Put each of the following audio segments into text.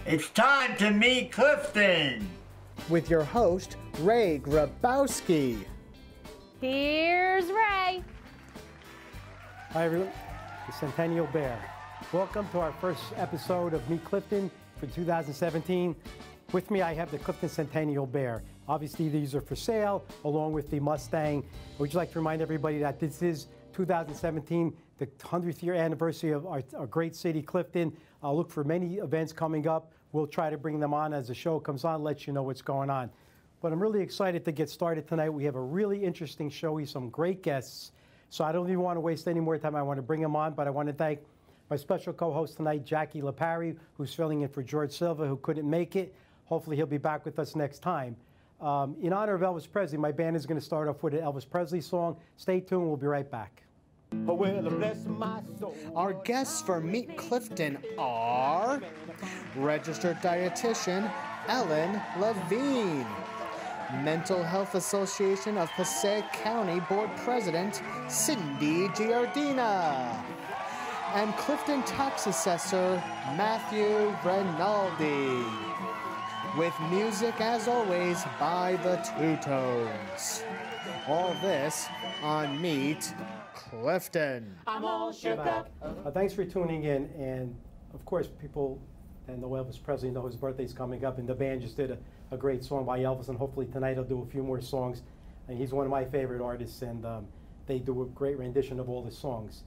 It's time to meet Clifton. With your host, Ray Grabowski. Here's Ray. Hi everyone, the Centennial Bear. Welcome to our first episode of Meet Clifton for 2017. With me I have the Clifton Centennial Bear. Obviously these are for sale along with the Mustang. We'd like to remind everybody that this is 2017, the 100th year anniversary of our great city, Clifton. I'll look for many events coming up. We'll try to bring them on as the show comes on, let you know what's going on. But I'm really excited to get started tonight. We have a really interesting show. We have some great guests. So I don't even want to waste any more time. I want to bring them on, but I want to thank my special co-host tonight, Jackie LaParry, who's filling in for George Silva, who couldn't make it. Hopefully he'll be back with us next time. In honor of Elvis Presley, my band is going to start off with an Elvis Presley song. Stay tuned. We'll be right back. Our guests for Meet Clifton are registered dietitian Ellen Levine, Mental Health Association of Passaic County Board President Cindy Giardina, and Clifton Tax Assessor Matthew Rinaldi. With music, as always, by the Two Tones. All this on Meet Clifton. I'm all shook up. Thanks for tuning in, and of course people that know Elvis Presley know his birthday's coming up, and the band just did a great song by Elvis, and hopefully tonight I'll do a few more songs. And he's one of my favorite artists, and they do a great rendition of all the songs.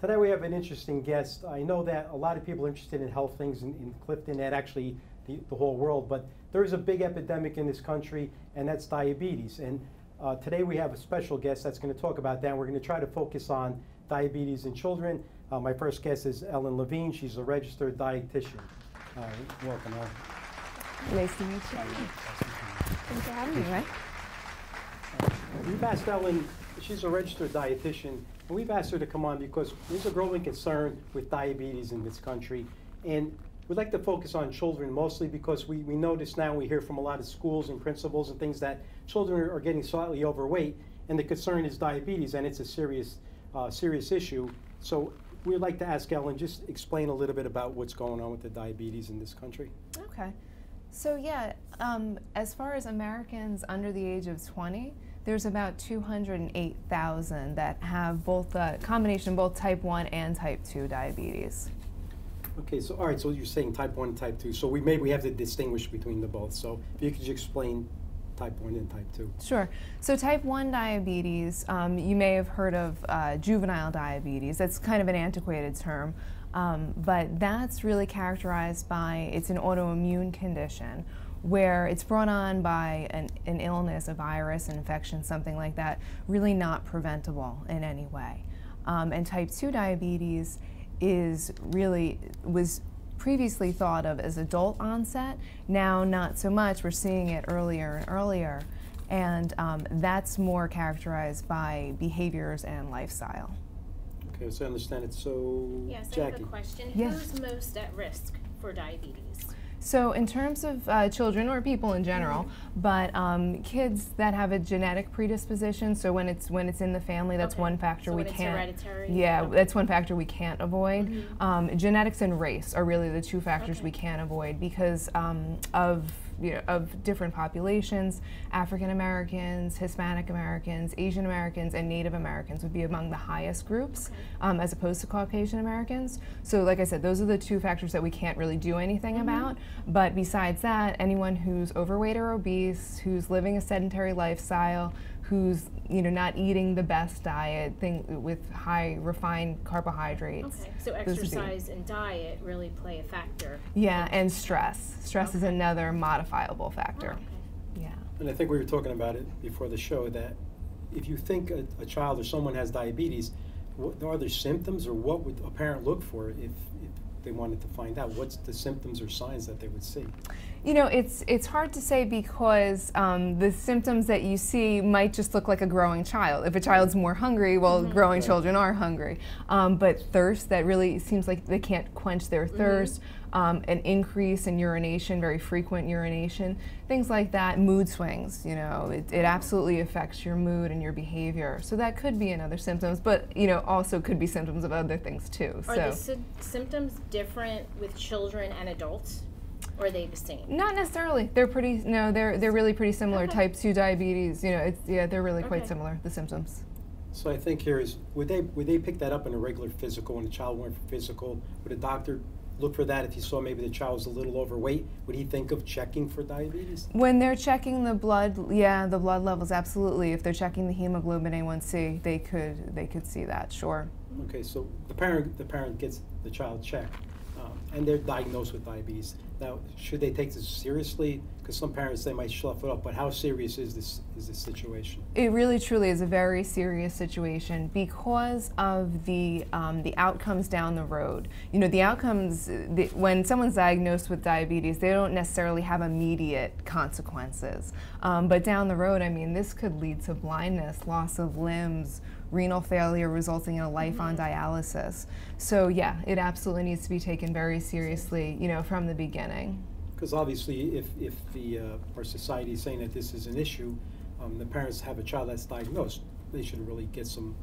Today we have an interesting guest. I know that a lot of people are interested in health things in Clifton, and actually the whole world, but there is a big epidemic in this country, and that's diabetes. And today we have a special guest that's going to talk about that. We're going to try to focus on diabetes in children. My first guest is Ellen Levine. She's a registered dietitian. Welcome, Ellen. Nice to meet you. Thanks for having me, Ray. We've asked Ellen, she's a registered dietitian, and we've asked her to come on because there's a growing concern with diabetes in this country. And we'd like to focus on children mostly because we notice now, we hear from a lot of schools and principals and things that children are getting slightly overweight, and the concern is diabetes, and it's a serious issue. So we'd like to ask Ellen, just explain a little bit about what's going on with the diabetes in this country. Okay. So yeah, as far as Americans under the age of 20, there's about 208,000 that have both a combination, both type 1 and type 2 diabetes. Okay, so all right, so you're saying type 1 and type 2. So we have to distinguish between the both. So if you could just explain type 1 and type 2. Sure. So type 1 diabetes, you may have heard of juvenile diabetes. That's kind of an antiquated term, but that's really characterized by, it's an autoimmune condition where it's brought on by an illness, a virus, an infection, something like that, really not preventable in any way. And type 2 diabetes was previously thought of as adult onset. Now not so much. We're seeing it earlier and earlier, and that's more characterized by behaviors and lifestyle. Okay, so I understand it. So yes, Jackie. I have a question. Yes. Who's most at risk for diabetes? So in terms of children or people in general, but kids that have a genetic predisposition, so when it's in the family, that's one factor we can't. It's hereditary? Yeah, that's one factor we can't avoid. Genetics and race are really the two factors we can't avoid because of different populations. African Americans, Hispanic Americans, Asian Americans, and Native Americans would be among the highest groups as opposed to Caucasian Americans. So like I said, those are the two factors that we can't really do anything about. But besides that, anyone who's overweight or obese, who's living a sedentary lifestyle, who's not eating the best diet, with high refined carbohydrates. Okay, so exercise and diet really play a factor. Yeah, and stress. Stress is another modifiable factor. Oh, okay. Yeah. And I think we were talking about it before the show that if you think a child or someone has diabetes, are there symptoms, or what would a parent look for if they wanted to find out? What's the symptoms or signs that they would see? It's hard to say because the symptoms that you see might just look like a growing child. If a child's more hungry, well, growing children are hungry. But thirst, that really seems like they can't quench their thirst. An increase in urination, very frequent urination, things like that. Mood swings, it absolutely affects your mood and your behavior. So that could be another symptoms, but also could be symptoms of other things too. Are the symptoms different with children and adults? Or are they the same? Not necessarily. They're pretty. No, they're really pretty similar. Okay. Type 2 diabetes. You know, they're really quite similar. The symptoms. So I think here is, would they pick that up in a regular physical when the child went for physical? Would a doctor look for that if he saw maybe the child was a little overweight? Would he think of checking for diabetes? When they're checking the blood, yeah, the blood levels, absolutely. If they're checking the hemoglobin A1C, they could see that, sure. Okay, so the parent gets the child checked, and they're diagnosed with diabetes. Now, should they take this seriously? Because some parents, they might slough it up, but how serious is this situation? It really truly is a very serious situation because of the outcomes down the road. You know, the outcomes, when someone's diagnosed with diabetes, they don't necessarily have immediate consequences. But down the road, I mean, this could lead to blindness, loss of limbs, renal failure resulting in a life on dialysis. So yeah, it absolutely needs to be taken very seriously, you know, from the beginning. Because obviously, if our society is saying that this is an issue, the parents have a child that's diagnosed, they should really get some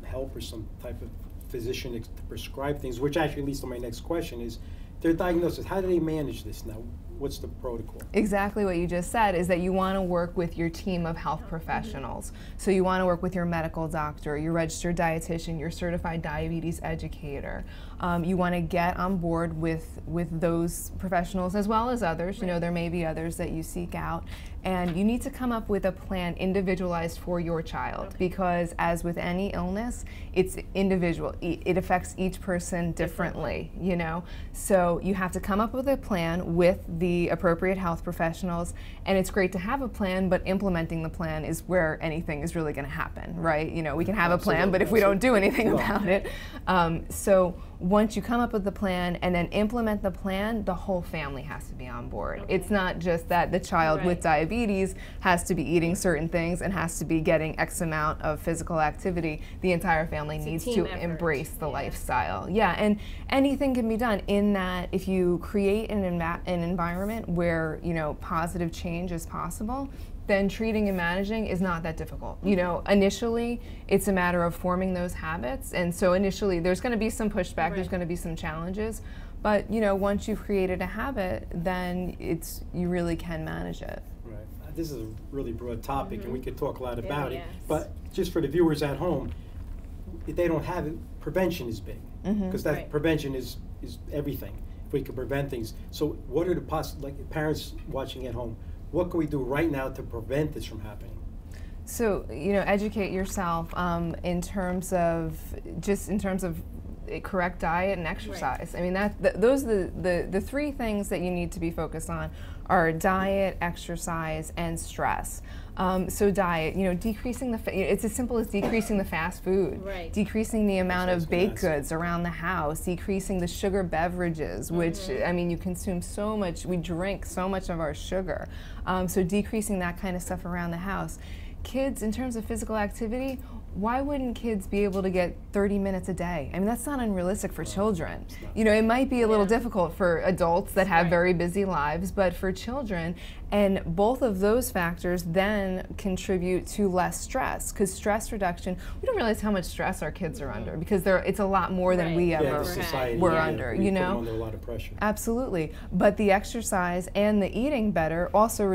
help or some type of physician to prescribe things, which actually leads to my next question is, their diagnosis, how do they manage this now? What's the protocol? Exactly what you just said is that you want to work with your team of health professionals. So you want to work with your medical doctor, your registered dietitian, your certified diabetes educator. You want to get on board with those professionals as well as others. You know, there may be others that you seek out. And you need to come up with a plan individualized for your child because as with any illness, it's individual. It affects each person differently, you know. So you have to come up with a plan with the appropriate health professionals, and it's great to have a plan, but implementing the plan is where anything is really going to happen, right? You know, we can have a plan, but if we don't do anything about it. So once you come up with the plan and then implement the plan, the whole family has to be on board. Okay. It's not just that the child with diabetes has to be eating certain things and has to be getting X amount of physical activity. The entire family needs to embrace the lifestyle. Yeah, and anything can be done in that if you create an environment where, you know, positive change is possible, then treating and managing is not that difficult. You know, initially, it's a matter of forming those habits, and so initially there's going to be some pushback, there's going to be some challenges, but you know, once you've created a habit, then you really can manage it. Right. This is a really broad topic, and we could talk a lot about it, but just for the viewers at home, if they don't have it, prevention is big, because that prevention is everything. If we can prevent things. So what are the like parents watching at home, what can we do right now to prevent this from happening? So, you know, educate yourself in terms of a correct diet and exercise. Right. I mean, those are the three things that you need to be focused on are diet, exercise, and stress. So diet, you know, decreasing it's as simple as decreasing the fast food, decreasing the amount of baked goods around the house, decreasing the sugar beverages, which, I mean, you consume so much, we drink so much of our sugar. So decreasing that kind of stuff around the house. Kids, in terms of physical activity, why wouldn't kids be able to get 30 minutes a day? I mean, that's not unrealistic for children. You know, it might be a little difficult for adults that have very busy lives, but for children, and both of those factors then contribute to less stress, because stress reduction, we don't realize how much stress our kids are under, because it's a lot more than we ever were under, you know? Put them under a lot of pressure. Absolutely. But the exercise and the eating better also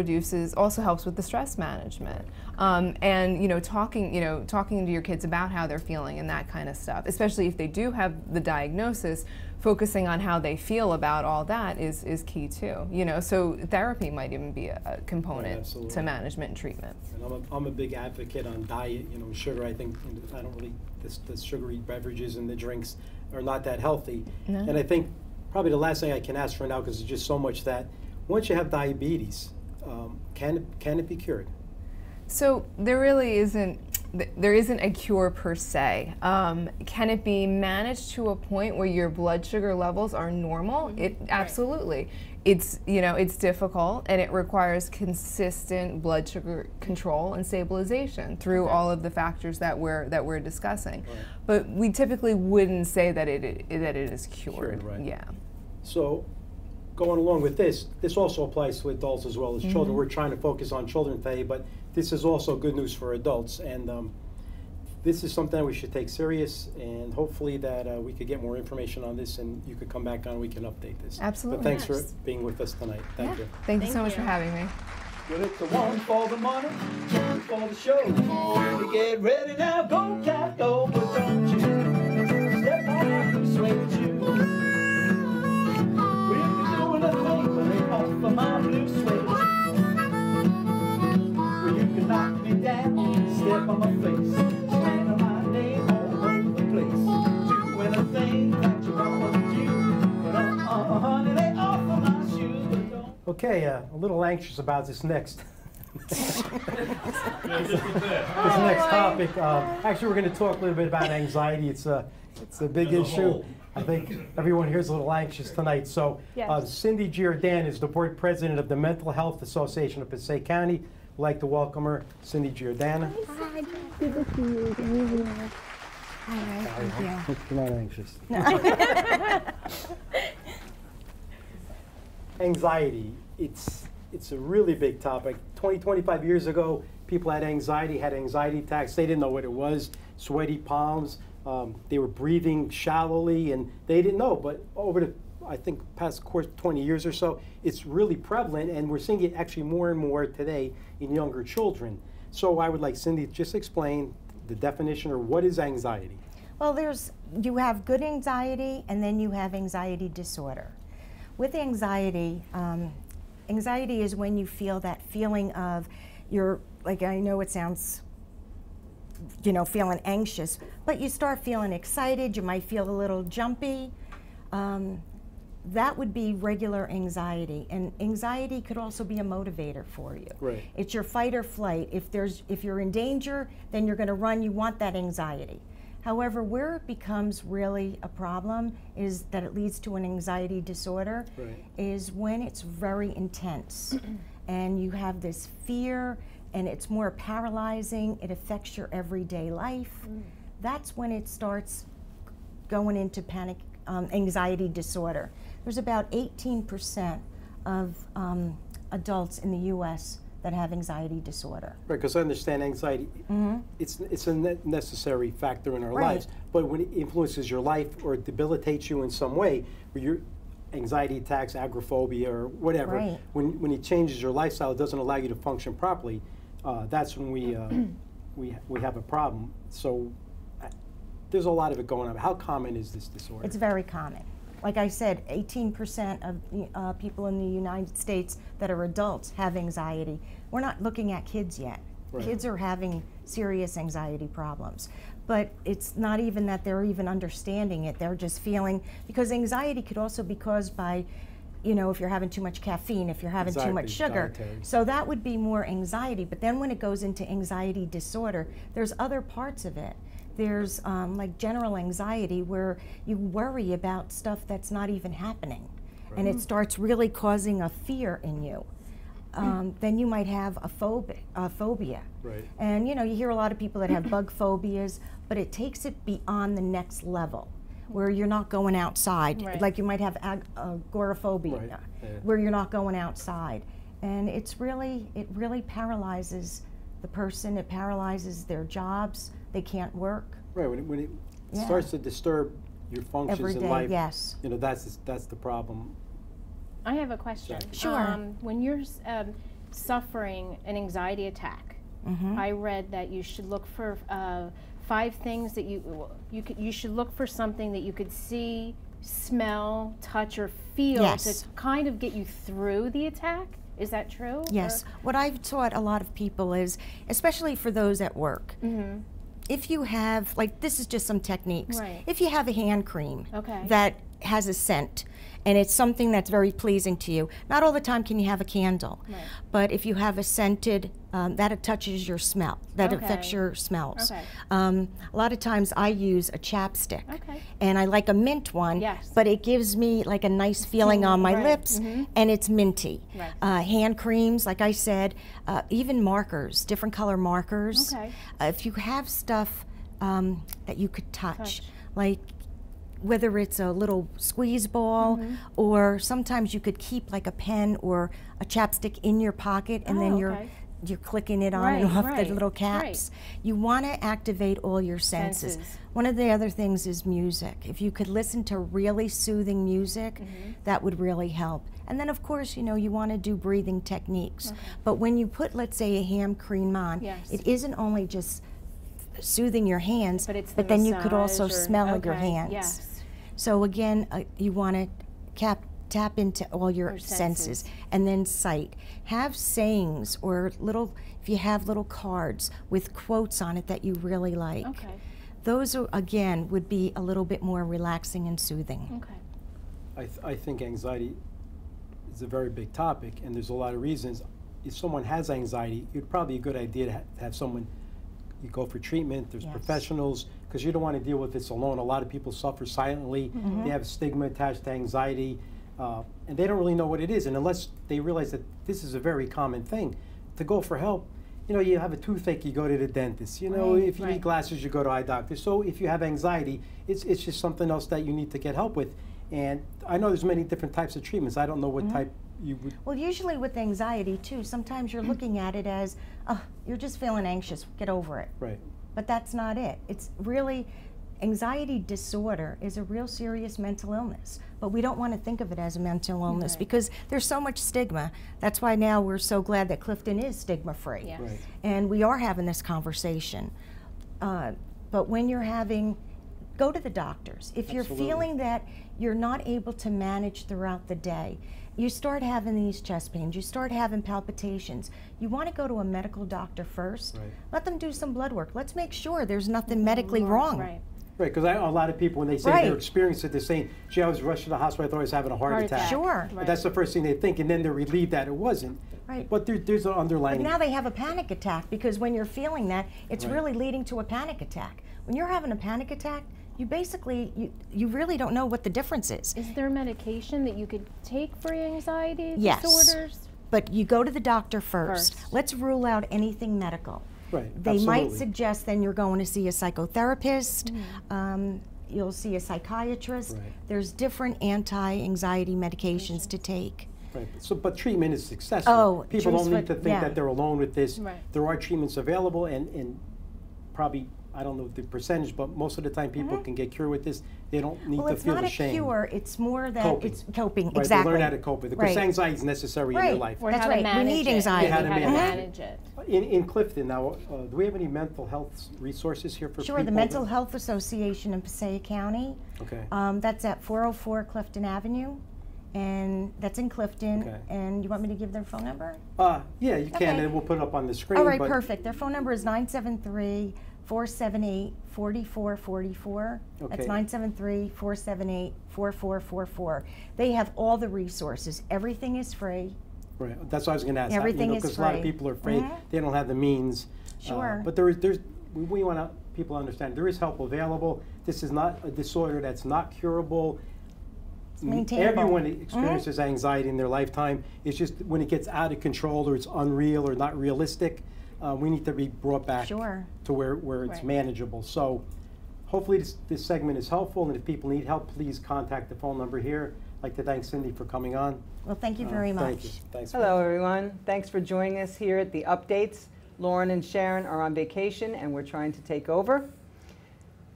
helps with the stress management. And, you know, talking to your kids about how they're feeling and that kind of stuff, especially if they do have the diagnosis, focusing on how they feel about all that is key too. You know, so therapy might even be a component to management and treatment. And I'm a big advocate on diet. You know, sugar. I think I don't really the sugary beverages and the drinks are not that healthy. No. And I think probably the last thing I can ask for now, because there's just so much that once you have diabetes, can it be cured? So there really isn't a cure per se. Can it be managed to a point where your blood sugar levels are normal? Absolutely. It's, you know, it's difficult, and it requires consistent blood sugar control and stabilization through all of the factors that we're discussing. But we typically wouldn't say that it is cured. Yeah. So, going along with this also applies to adults as well as children. We're trying to focus on children today, but this is also good news for adults. And this is something that we should take serious, and hopefully that we could get more information on this, and you could come back on, we can update this. Absolutely. But thanks for being with us tonight. Thank you. Thank you so much for having me. Well, it's the one for the money, two for the show. We get ready now, go cat, go, but don't you step on my suede shoe. We'll be doing a thing when they offer my blue suede shoe. Well, you can knock me down, step on my face, stand on my name all over the place. Do anything that you want to do, but honey, they offer my shoe, but don't. Okay, a little anxious about this next. This next topic. Actually, we're going to talk a little bit about anxiety. It's a big issue. I think everyone here is a little anxious tonight. So, Cindy Giardina is the board president of the Mental Health Association of Passaic County. We'd like to welcome her, Cindy Giardina. Hi, good to see you. All right, thank you. You're not anxious. Anxiety, it's a really big topic. 25 years ago, people had anxiety attacks. They didn't know what it was, sweaty palms. They were breathing shallowly, and they didn't know. But over the, I think, past course 20 years or so, it's really prevalent, and we're seeing it actually more and more today in younger children. So I would like Cindy to just explain the definition, or what is anxiety? Well, you have good anxiety, and then you have anxiety disorder. With anxiety, anxiety is when you feel that feeling of like, I know it sounds, feeling anxious, but you start feeling excited, you might feel a little jumpy. That would be regular anxiety, and anxiety could also be a motivator for you. Right. It's your fight or flight. If you're in danger, then you're going to run. You want that anxiety. However, where it becomes really a problem is that it leads to an anxiety disorder, is when it's very intense and you have this fear and it's more paralyzing, it affects your everyday life. That's when it starts going into panic, anxiety disorder. There's about 18% of adults in the U.S. that have anxiety disorder. Right, because I understand anxiety, it's a necessary factor in our lives, but when it influences your life or debilitates you in some way, where your anxiety attacks, agoraphobia, or whatever, when it changes your lifestyle, it doesn't allow you to function properly, that's when we have a problem. So there's a lot of it going on. How common is this disorder? It's very common. Like I said, 18% of people in the United States that are adults have anxiety. We're not looking at kids yet. Kids are having serious anxiety problems. But it's not even that they're even understanding it. They're just feeling, because anxiety could also be caused by, if you're having too much caffeine, if you're having too much sugar. So that would be more anxiety. But then when it goes into anxiety disorder, there's other parts of it. There's like general anxiety, where you worry about stuff that's not even happening, and it starts really causing a fear in you. Then you might have a phobia. And you hear a lot of people that have bug phobias, but it takes it beyond the next level, where you're not going outside. Like you might have agoraphobia, where you're not going outside, and it really paralyzes the person. It paralyzes their jobs. They can't work. Right, when it starts to disturb your functions every day, in life, yes. That's the problem. I have a question. Sure. When you're suffering an anxiety attack, I read that you should look for 5 things that you should look for something that you could see, smell, touch, or feel to kind of get you through the attack. Is that true? Yes. What I've taught a lot of people is, especially for those at work, if you have, like, this is just some techniques. If you have a hand cream that has a scent, and it's something that's very pleasing to you, not all the time can you have a candle, but if you have a scented, that touches your smell, that affects your smells. A lot of times I use a chapstick, and I like a mint one, but it gives me like a nice feeling on my lips, and it's minty. Hand creams, like I said, even markers, different color markers. If you have stuff that you could touch, like whether it's a little squeeze ball, or sometimes you could keep like a pen or a chapstick in your pocket, and then you're clicking it on and off right, the little caps. right. You want to activate all your senses. One of the other things is music. If you could listen to really soothing music, that would really help. And then of course, you know, you want to do breathing techniques. But when you put, let's say, a hand cream on, it isn't only just soothing your hands, but then you could also smell your hands. Yes. So again, you want to tap into all your senses. And then sight. Have sayings or little, if you have little cards with quotes on it that you really like. Okay. Those are, again, would be a little bit more relaxing and soothing. Okay. I think anxiety is a very big topic, and there's a lot of reasons. If someone has anxiety, it'd probably be a good idea to have someone, you go for treatment, there's professionals, because you don't want to deal with this alone. A lot of people suffer silently. They have stigma attached to anxiety, and they don't really know what it is. And unless they realize that this is a very common thing, to go for help, you know, you have a toothache, you go to the dentist. You know, if you need glasses, you go to eye doctor. So if you have anxiety, it's just something else that you need to get help with. And I know there's many different types of treatments. I don't know what type you would. Well, usually with anxiety too, sometimes you're looking at it as, oh, you're just feeling anxious, get over it. Right. But that's not it. It's really, anxiety disorder is a real serious mental illness. But we don't want to think of it as a mental illness because there's so much stigma. That's why now we're so glad that Clifton is stigma-free. Yes. Right. And we are having this conversation. But when you're having, go to the doctors. If you're feeling that you're not able to manage throughout the day, you start having these chest pains, you start having palpitations, you want to go to a medical doctor first. Right. Let them do some blood work. Let's make sure there's nothing medically wrong. Right. Right, because a lot of people, when they say they're experiencing it, they're saying, gee, I was rushed to the hospital, I thought I was having a heart attack. Sure. But that's the first thing they think, and then they're relieved that it wasn't. Right. But there's an underlying. But now they have a panic attack because when you're feeling that, it's really leading to a panic attack. When you're having a panic attack, you basically, you really don't know what the difference is. Is there medication that you could take for anxiety disorders? But you go to the doctor first. Let's rule out anything medical. Right, They might suggest then you're going to see a psychotherapist, you'll see a psychiatrist. There's different anti-anxiety medications to take. Right, so, but treatment is successful. Oh, people don't need to think that they're alone with this. There are treatments available, and probably, I don't know the percentage, but most of the time people can get cured with this. They don't need to feel the shame. Well, it's not a cure, it's more that it's coping, Right, exactly. They learn how to cope with it, because anxiety is necessary in your life. Or That's how to right, we manage need anxiety. How to manage it. In Clifton now, do we have any mental health resources here for people? Sure, the Mental Health Association in Passaic County. Okay. That's at 404 Clifton Avenue, and that's in Clifton. Okay. And you want me to give their phone number? Yeah, you can, and we'll put it up on the screen. All right, perfect. Their phone number is 973-478-4444. That's 973-478-4444. They have all the resources. Everything is free. Right, that's what I was going to ask. Everything is free. because a lot of people are afraid they don't have the means. Sure. But we want people to understand there is help available. This is not a disorder that's not curable. It's maintainable. Everyone experiences anxiety in their lifetime. It's just when it gets out of control or it's unreal or not realistic, we need to be brought back to where it's manageable. So hopefully this segment is helpful, and if people need help, please contact the phone number here. I'd like to thank Cindy for coming on. Well, thank you very much. Thank you. Thanks. Hello, everyone. Thanks for joining us here at the Updates. Lauren and Sharon are on vacation, and we're trying to take over.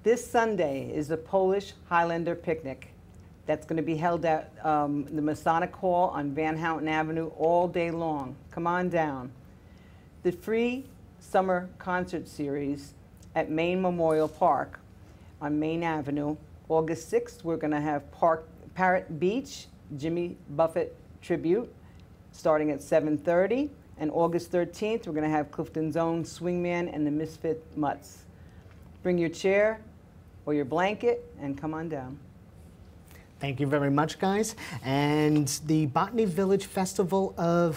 This Sunday is the Polish Highlander Picnic. That's going to be held at the Masonic Hall on Van Houten Avenue all day long. Come on down. The free summer concert series at Maine Memorial Park on Main Avenue. August 6th, we're going to have Parrot Beach, Jimmy Buffett tribute, starting at 7:30. And August 13th, we're going to have Clifton's own Swingman and the Misfit Mutts. Bring your chair or your blanket and come on down. Thank you very much, guys. And the Botany Village Festival in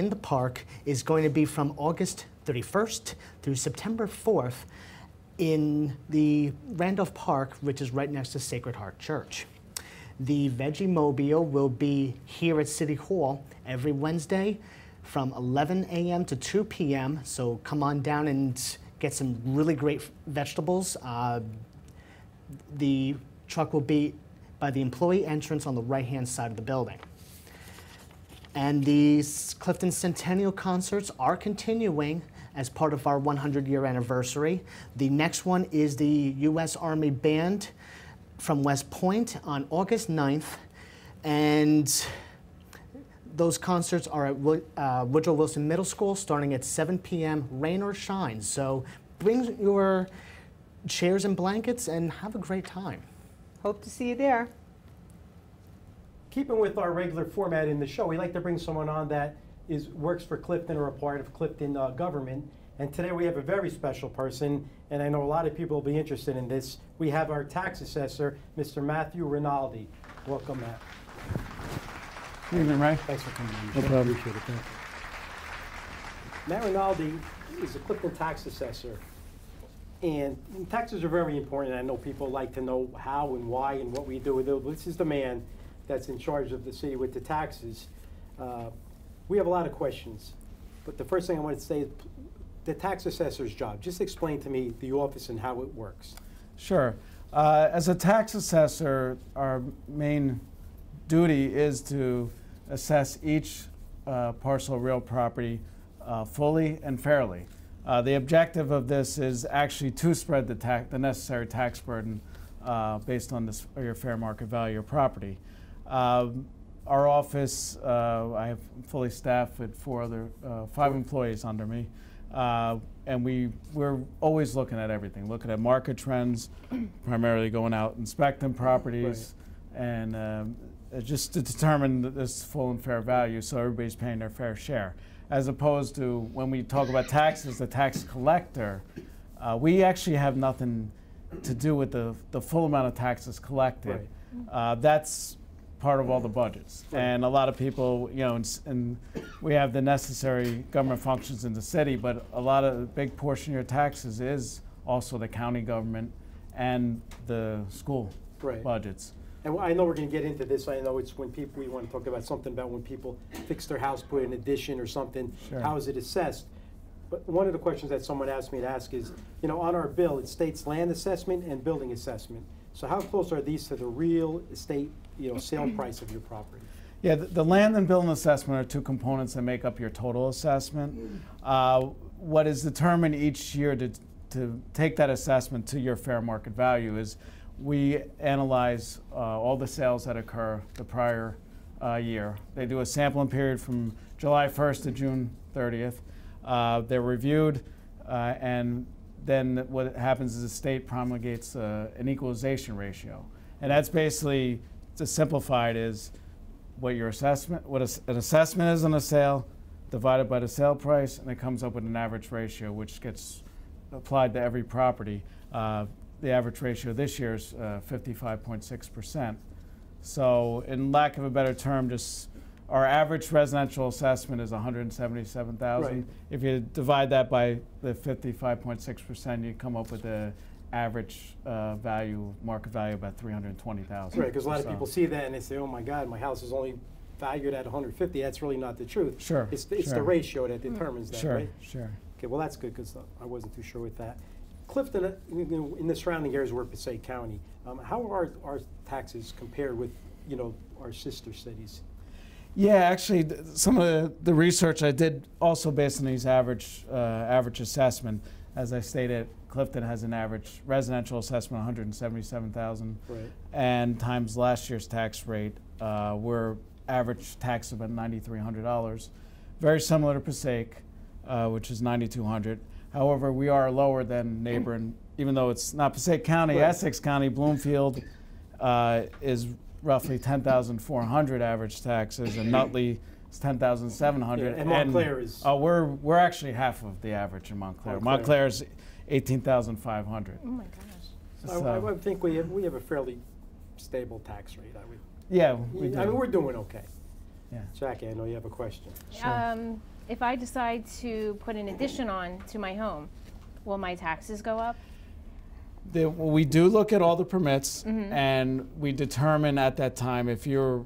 the Park is going to be from August 31st through September 4th in the Randolph Park, which is right next to Sacred Heart Church. The Veggie Mobile will be here at City Hall every Wednesday from 11 a.m. to 2 p.m. So come on down and get some really great vegetables. The truck will be by the employee entrance on the right-hand side of the building. And the Clifton Centennial concerts are continuing as part of our 100-year anniversary. The next one is the U.S. Army Band from West Point on August 9th. And those concerts are at Woodrow Wilson Middle School starting at 7 p.m., rain or shine. So bring your chairs and blankets and have a great time. Hope to see you there. Keeping with our regular format in the show, we like to bring someone on that works for Clifton or a part of Clifton government. And today we have a very special person, and I know a lot of people will be interested in this. We have our tax assessor, Mr. Matthew Rinaldi. Welcome, Matt. Good evening, Ray. Thanks for coming on. No problem. Appreciate it. Thank you. Matt Rinaldi is a Clifton tax assessor. And taxes are very important. I know people like to know how and why and what we do with it. This is the man that's in charge of the city with the taxes. We have a lot of questions. But the first thing I want to say is the tax assessor's job. Just explain to me the office and how it works. Sure. As a tax assessor, our main duty is to assess each parcel of real property fully and fairly. The objective of this is actually to spread the necessary tax burden based on your fair market value of property. Our office, I have fully staffed with 5 employees under me, and we're always looking at everything, looking at market trends, primarily going out inspecting properties, right. And just to determine this full and fair value so everybody's paying their fair share. As opposed to when we talk about taxes, the tax collector, we actually have nothing to do with the full amount of taxes collected. Right. That's part of all the budgets. Right. And a lot of people, you know, and we have the necessary government functions in the city, but a big portion of your taxes is also the county government and the school right. budgets. And I know we're going to get into this. I know it's when people, we want to talk about something about when people fix their house, put an addition or something, sure. How is it assessed? But one of the questions that someone asked me to ask is, you know, on our bill, it states land assessment and building assessment. So how close are these to the real estate, you know, sale price of your property? Yeah, the land and building assessment are 2 components that make up your total assessment. What is determined each year to take that assessment to your fair market value is we analyze all the sales that occur the prior year. They do a sampling period from July 1st to June 30th. They're reviewed, and then what happens is the state promulgates an equalization ratio. And that's basically, to simplify it, is what an assessment is on a sale divided by the sale price, and it comes up with an average ratio which gets applied to every property. The average ratio this year is 55.6%. So in lack of a better term, just our average residential assessment is $177,000. Right. If you divide that by the 55.6%, you come up with the average market value about $320,000. Right, because a lot of people see that and they say, oh my God, my house is only valued at $150. That's really not the truth. Sure. It's the ratio that determines that, sure, right? Sure. Okay, well that's good because I wasn't too sure with that. Clifton, in the surrounding areas, we're Passaic County. How are our taxes compared with, you know, our sister cities? Yeah, actually, some of the research I did also based on these average assessment. As I stated, Clifton has an average residential assessment of $177,000, right. And times last year's tax rate, we're average tax of about $9,300. Very similar to Passaic, which is $9,200. However, we are lower than neighboring, even though it's not Passaic County, right. Essex County, Bloomfield is roughly $10,400 average taxes, and Nutley is $10,700. Yeah, and Montclair is? We're actually half of the average in Montclair. Montclair is $18,500. Oh my gosh. So I think we have a fairly stable tax rate. Yeah, we do. I mean, we're doing okay. Yeah. Jackie, I know you have a question. Sure. If I decide to put an addition on to my home, will my taxes go up? We do look at all the permits, mm-hmm. and we determine at that time if your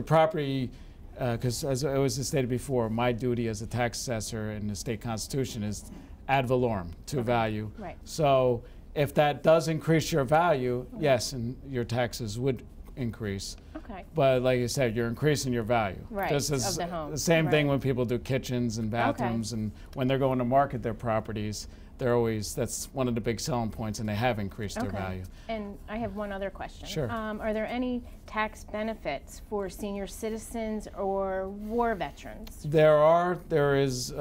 property, because as I was stated before, my duty as a tax assessor in the state constitution is ad valorem, to value. Right. So if that does increase your value, yes, and your taxes would increase. Okay. But like you said, you're increasing your value. Right, This is of the home. the same Right. thing when people do kitchens and bathrooms, and when they're going to market their properties, they're always, that's one of the big selling points, and they have increased their value. And I have one other question. Sure. Are there any tax benefits for senior citizens or war veterans? There is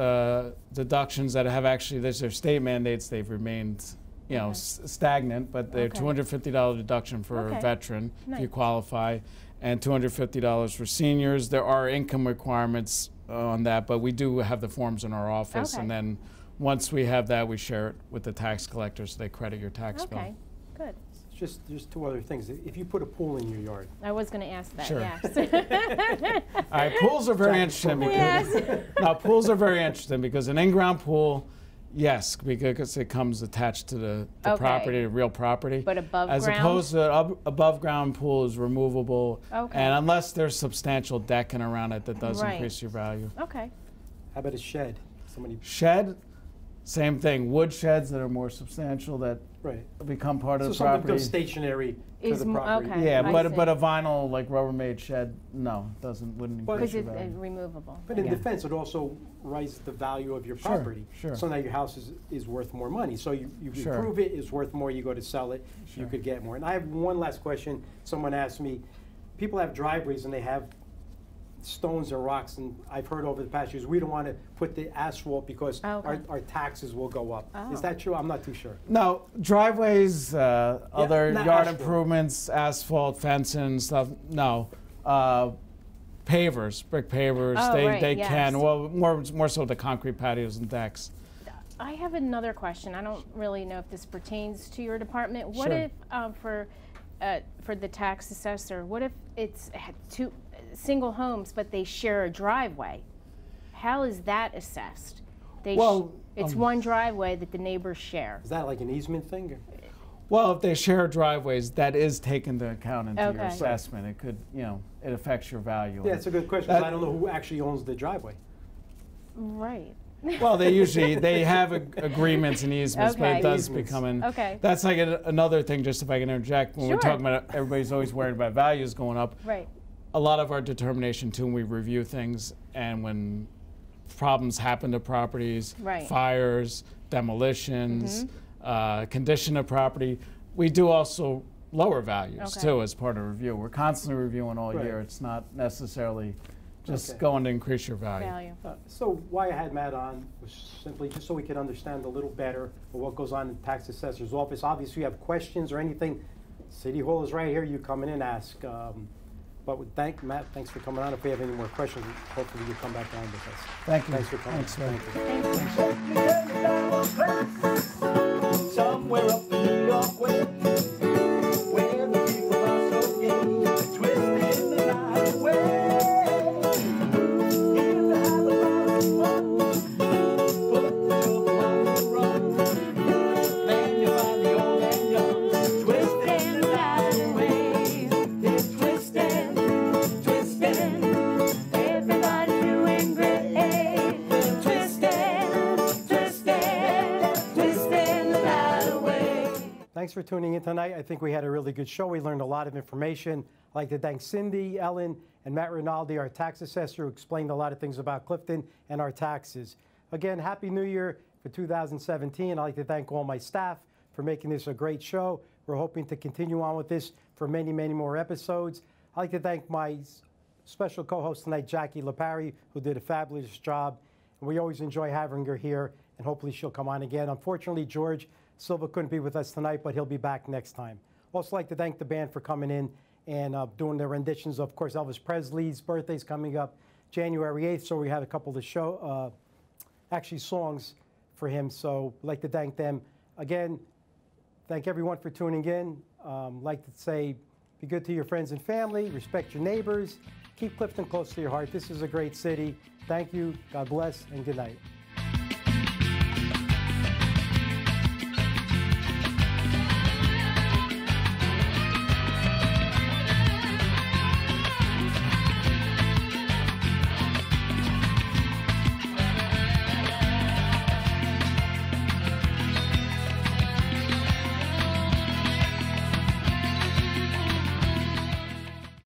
deductions that have actually, their state mandates, they've remained, you know, stagnant, but they're $250 deduction for a veteran if you qualify, and $250 for seniors. There are income requirements on that, but we do have the forms in our office, and then once we have that, we share it with the tax collector, so they credit your tax bill. Okay, good. Just two other things. If you put a pool in your yard. I was going to ask that, Sure. yes. All right, pools are very interesting. Because, now, pools are very interesting because an in-ground pool, yes, because it comes attached to the property, the real property. But above As ground? opposed to above ground pool is removable. And unless there's substantial decking around it, that does increase your value. Okay. How about a shed? Shed, same thing. Wood sheds that are more substantial that become part of the property. So something goes stationary to the property. Yeah, but a vinyl, like Rubbermaid shed, no, wouldn't increase your value. Because it's removable. But in defense, it also raises the value of your property. Sure. So now your house is worth more money. So you improve it, it's worth more, you go to sell it, you could get more. And I have one last question. Someone asked me, people have driveways and they have stones and rocks, and I've heard over the past years, we don't want to put the asphalt because our taxes will go up. Is that true? I'm not too sure. No, driveways, other yard asphalt. improvements, asphalt, fencing, stuff, no. Pavers, brick pavers, they can, well, more so the concrete patios and decks. I have another question. I don't really know if this pertains to your department. What if, for the tax assessor, what if it's two single homes, but they share a driveway? How is that assessed? It's one driveway that the neighbors share. Is that like an easement thing? Well, if they share driveways, that is taken into account into your assessment. It could, you know, it affects your value. Yeah, it's a good question, because I don't know who actually owns the driveway. Right. Well, they have agreements and easements, but it does become that's like another thing, just if I can interject, when we're talking about everybody's always worried about values going up. Right. A lot of our determination too, when we review things and when problems happen to properties, fires, demolitions, condition of property, we do also lower values too as part of review. We're constantly reviewing all year. It's not necessarily just going to increase your value. So why I had Matt on was simply just so we could understand a little better of what goes on in the tax assessor's office. Obviously, you have questions or anything, City Hall is right here. You come in and ask. But we thank Matt. Thanks for coming on. If we have any more questions, hopefully you'll come back on with us. Thank you. Thanks for coming. Thank you. Somewhere up in New York way, where the people are so gay, twisting the night away. If I have a fun, put the trouble on the run. Then you find the old and young, twisting the night away. They're twisting. Everybody doing great. Twisting the night away. Thanks for tuning in tonight. I think we had a really good show. We learned a lot of information. I'd like to thank Cindy, Ellen, and Matt Rinaldi, our tax assessor, who explained a lot of things about Clifton and our taxes. Again, Happy New Year for 2017. I'd like to thank all my staff for making this a great show. We're hoping to continue on with this for many, many more episodes. I'd like to thank my special co-host tonight, Jackie LaParry, who did a fabulous job. And we always enjoy having her here, and hopefully she'll come on again. Unfortunately, George Silva couldn't be with us tonight, but he'll be back next time. Also like to thank the band for coming in and doing their renditions. Of course, Elvis Presley's birthday's coming up January 8th, so we have a couple of songs for him. So I'd like to thank them. Again, thank everyone for tuning in. Like to say, be good to your friends and family, respect your neighbors, keep Clifton close to your heart. This is a great city. Thank you, God bless, and good night.